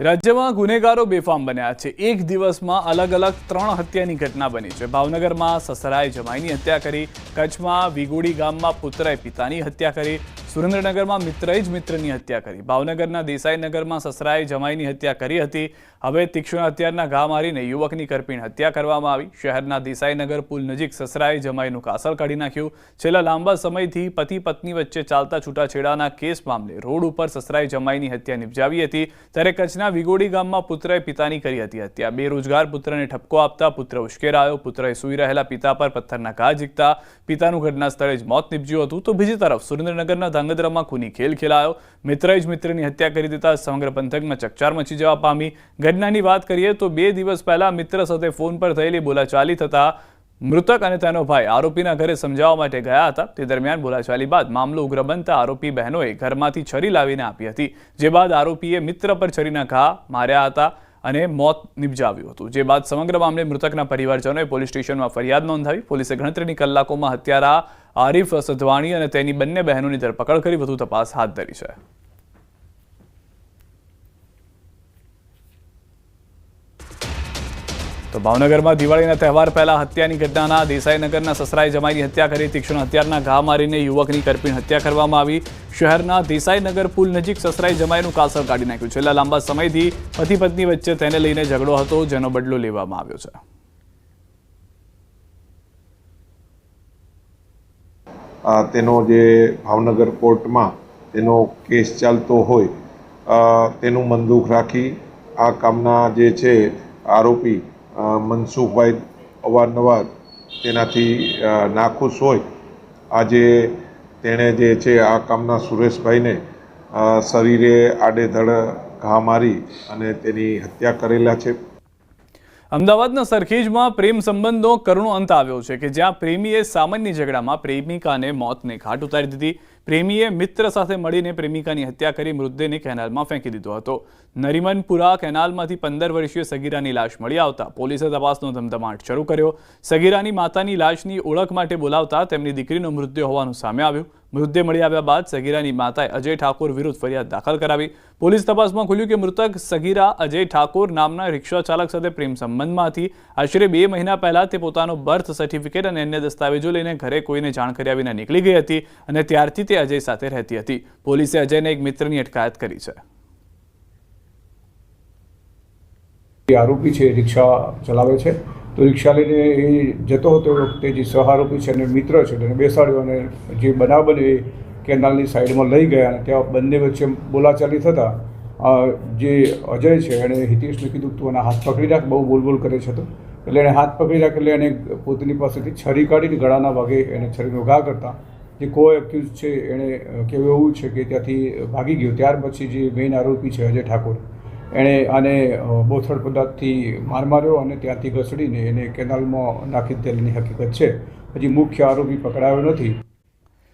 રાજ્યમાં ગુનેગારો બેફામ બન્યા છે। એક દિવસમાં અલગ અલગ 3 હત્યાની ઘટના બની છે। ભાવનગરમાં સસરાએ જમાઈની હત્યા કરી, કચ્છમાં વિગોડી ગામમાં પુત્રએ પિતાની હત્યા કરી, સુરેન્દ્રનગરમાં મિત્રએ જ મિત્રની હત્યા કરી, ભાવનગરના દેસાઈનગરમાં સસરાએ જમાઈની હત્યા કરી હતી। હવે તીક્ષ્ણ હથિયારના ઘા મારીને યુવકની કરપીણ હત્યા કરવામાં આવી। શહેરના દેસાઈનગર પુલ નજીક સસરાએ જમાઈનું કાસળ કાઢી નાખ્યું। છેલ્લા લાંબા સમયથી પતિ પત્ની વચ્ચે ચાલતા છૂટાછેડાના કેસ મામલે રોડ ઉપર સસરાએ જમાઈની હત્યા નિપજાવી હતી। ત્યારે કચ્છના વિગોડી ગામમાં પુત્રએ પિતાની કરી હતી હત્યા। બેરોજગાર પુત્રને ઠપકો આપતા પુત્ર ઉશ્કેરાયો। પુત્રએ સૂઈ રહેલા પિતા પર પથ્થરના ઘા ઝીકતા પિતાનું ઘટના સ્થળે જ મોત નીપજ્યું હતું। તો બીજી તરફ સુરેન્દ્રનગરના ધાંગધ્રામાં ખૂની ખેલ ખેલાયો। મિત્રએ જ મિત્રની હત્યા કરી દેતા સમગ્ર પંથકમાં ચકચાર મચી જવા પામી। ઘટનાની વાત કરીએ તો 2 દિવસ પહેલા મિત્ર સાથે ફોન પર થયેલી બોલાચાલી થતા મૃતક અને તેનો ભાઈ આરોપીના ઘરે સમજાવવા માટે ગયા હતા। તે દરમિયાન બોલાચાલી બાદ મામલો ઉગ્ર બનતા આરોપી બહેનોએ ઘરમાંથી છરી લાવીને આપી હતી, જે બાદ આરોપીએ મિત્ર પર છરીના ઘા માર્યા હતા અને મોત નિપજાવ્યું હતું। જે બાદ સમગ્ર મામલે મૃતકના પરિવારજનોએ પોલીસ સ્ટેશનમાં ફરિયાદ નોંધાવી। પોલીસે ગણતરીની કલાકોમાં હત્યારા આરીફ સધવાણી અને તેની બંને બહેનોની ધરપકડ કરી વધુ તપાસ હાથ ધરી છે। તો ભાવનગરમાં દિવાળીના તહેવાર પહેલા હત્યાની ઘટનાના દેસાઈનગરના સસરાએ જમાઈની હત્યા કરી, તીક્ષ્ણ હથિયારના ઘા મારીને યુવકની કરપીણ હત્યા કરવામાં આવી। શહેરના દેસાઈનગર પુલ નજીક સસરાએ જમાઈનું કાસળ કાઢી નાખ્યું। છેલ્લા લાંબા સમયથી પતિ પત્ની વચ્ચે તેને લઈને ઝઘડો હતો, જેનો બદલો લેવામાં આવ્યો છે। તેનો જે ભાવનગર કોર્ટમાં તેનો કેસ ચાલતો હોય તેનું મનદુખ રાખી આ કામના જે છે આરોપી મનસુખભાઈ અવારનવાર તેનાથી નાખુશ હોય આજે તેણે જે છે આ કામના સુરેશભાઈને શરીરે આડેધડ ઘા મારી અને તેની હત્યા કરેલા છે। અમદાવાદના સરખેજમાં પ્રેમ સંબંધનો કરુણ અંત આવ્યો છે કે જ્યાં પ્રેમીએ સામાન્ય ઝઘડામાં પ્રેમિકાને મોતને ઘાટ ઉતારી દીધી। પ્રેમીએ મિત્ર સાથે મળીને પ્રેમિકાની હત્યા કરી મૃતદેહને કેનાલમાં ફેંકી દીધો હતો। નરીમનપુરા કેનાલમાંથી 15 વર્ષીય સગીરાની લાશ મળી આવતા પોલીસે તપાસનો ધમધમાટ શરૂ કર્યો। સગીરાની માતાની લાશની ઓળખ માટે બોલાવતા તેમની દીકરીનો મૃતદેહ હોવાનું સામે આવ્યું। મૃતદેહ મળી આવ્યા બાદ સગીરાની માતાએ અજય ઠાકોર વિરુદ્ધ ફરિયાદ દાખલ કરાવી। પોલીસ તપાસમાં ખુલ્યું કે મૃતક સગીરા અજય ઠાકોર નામના રિક્ષા ચાલક સાથે પ્રેમ સંબંધમાં હતી। આશરે 2 મહિના પહેલા તે પોતાનો બર્થ સર્ટિફિકેટ અને અન્ય દસ્તાવેજો લઈને ઘરે કોઈને જાણ કર્યા વિના નીકળી ગઈ હતી અને ત્યારથી તે અજય સાથે રહેતી હતી। પોલીસે અજયને એક મિત્રની અટકાયત કરી છે। આરોપી છે રિક્ષા ચલાવે છે, તો રિક્ષા લઈને એ જતો હતો એ વખતે જે સહારોપી છે અને મિત્ર છે તેને બેસાડ્યો અને જે બનાવ બને એ કેનાલની સાઈડમાં લઈ ગયા અને ત્યાં બંને વચ્ચે બોલાચાલી થતાં જે અજય છે એણે હિતેશને કીધું તું એના હાથ પકડી રાખ, બહુ બોલ કરે છે તો એટલે એણે હાથ પકડી રાખ એટલે એને પોતાની પાસેથી છરી કાઢીને ગળાના ભાગે એને છરીનો ઘા કરતા જે કો એક્યુઝ છે એણે કહેવું એવું છે કે ત્યાંથી ભાગી ગયો। ત્યાર પછી જે મેઇન આરોપી છે અજય ઠાકોર એણે આને બોથડ પદાર્થથી માર માર્યો અને ત્યાંથી ઘસડીને એને કેનાલમાં નાખી દેવાની હકીકત છે। હજી મુખ્ય આરોપી પકડાયો નથી।